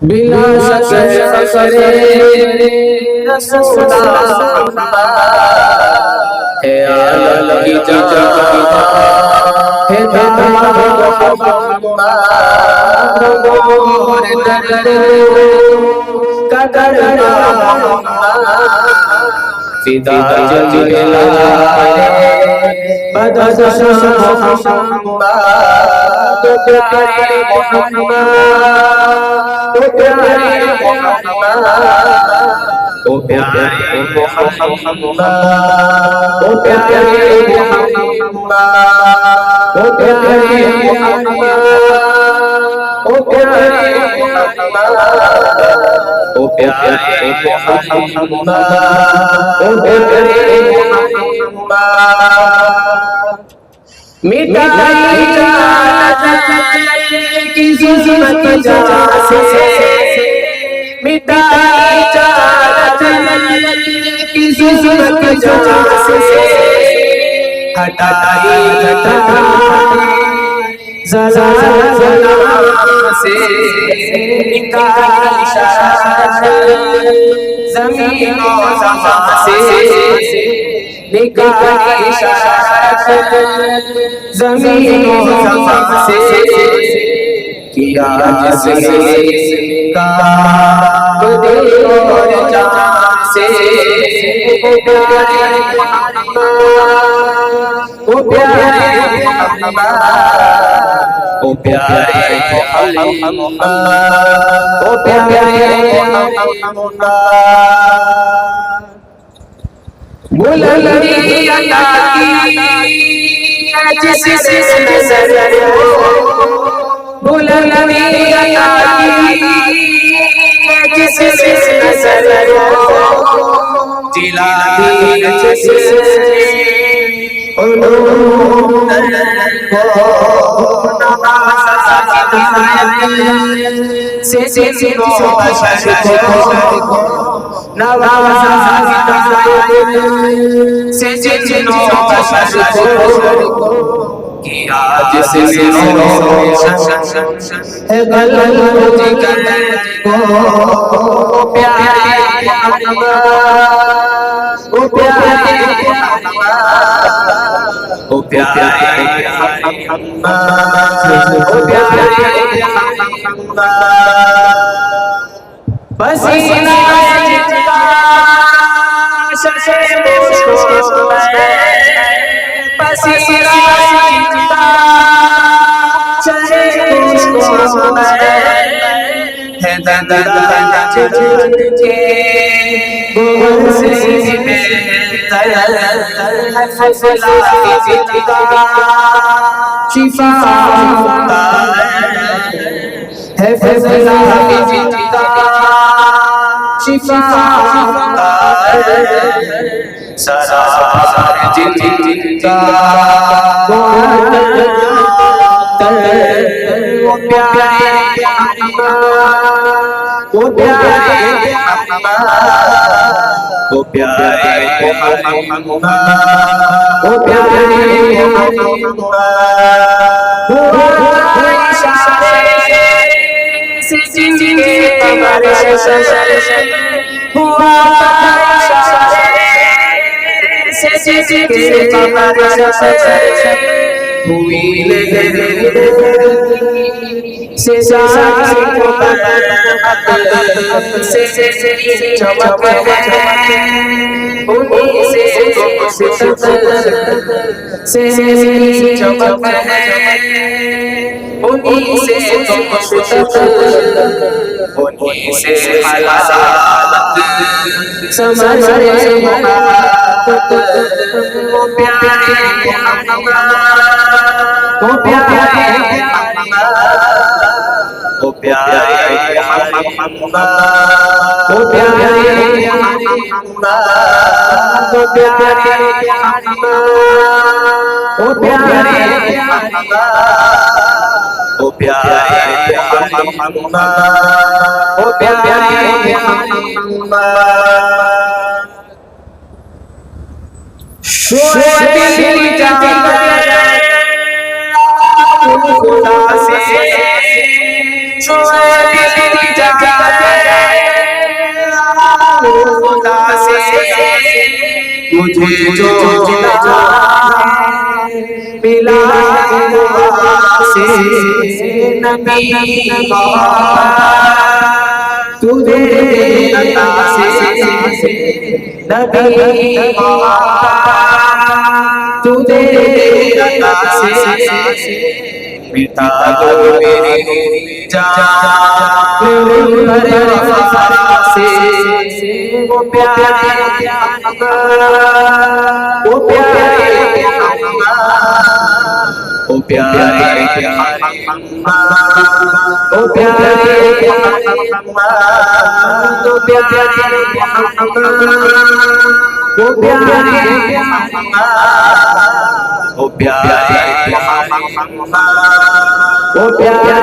बिना शक करे रसूल है आलम की जान है फिदा जला तो प्यारे मोहम्मद तो प्यारे मोहम्मद ओ प्यारे मोहम्मद ओ प्यारे मोहम्मद ओ प्यारे मोहम्मद ओ प्यारे मोहम्मद ओ प्यारे मोहम्मद ओ प्यारे मोहम्मद मिटाई की ज़ुल्मत से मिटाई की ज़ुल्मत से हटाई ज़रा से निकाली ज़मीन और ज़मान से निकाली ज़मीन और ज़मान से किया जिसने काम दिल और जान से ओ प्यारे मोहम्मद ओ प्यारे मोहम्मद ओ प्यारे मोहम्मद ओ प्यारे मोहम्मद बुलंदी अता की जिससे नज़र बुलंदी अता की जिससे नज़र दिला दी जिससे से किया जिसने है गलत जिगर को प्यारे मोहम्मद ओ प्यारे मोहम्मद ओ प्यारे मोहम्मद ओ प्यारे मोहम्मद पसीना जितना शशे मुझको पसीना जितना शशे मुझको है दर्द के गोल से बेहतर है फैसला की जिंदगा शिफा है फैसला की जिंदगा शिफा सारा जिंदगा वो प्यारे वो प्यारे वो प्यारे वो प्यारे से जिंदगी हमारे हुआ से जिंदगी हमारे हुई ले से सारी को से चमक है उन्हीं से चमक है उन्हीं से उन्हीं से हालात समझ वो प्यारे मोहम्मद वो प्यारे मोहम्मद वो प्यारे मोहम्मद वो प्यारे मोहम्मद वो प्यारे मोहम्मद वो प्यारे मोहम्मद वो प्यारे मोहम्मद वो प्यारे मोहम्मद दिल जाता खुदा से सोए भी जागे खुदा से मुझे जो मिला से नबी तुझे अता से नबी तुझे अता से मिटा दो मेरी जान से वो प्यारे वो प्यारे ओ प्यारे ओ प्यारे ओ प्यारे ओ प्यारे ओ प्यारे ओ प्यारे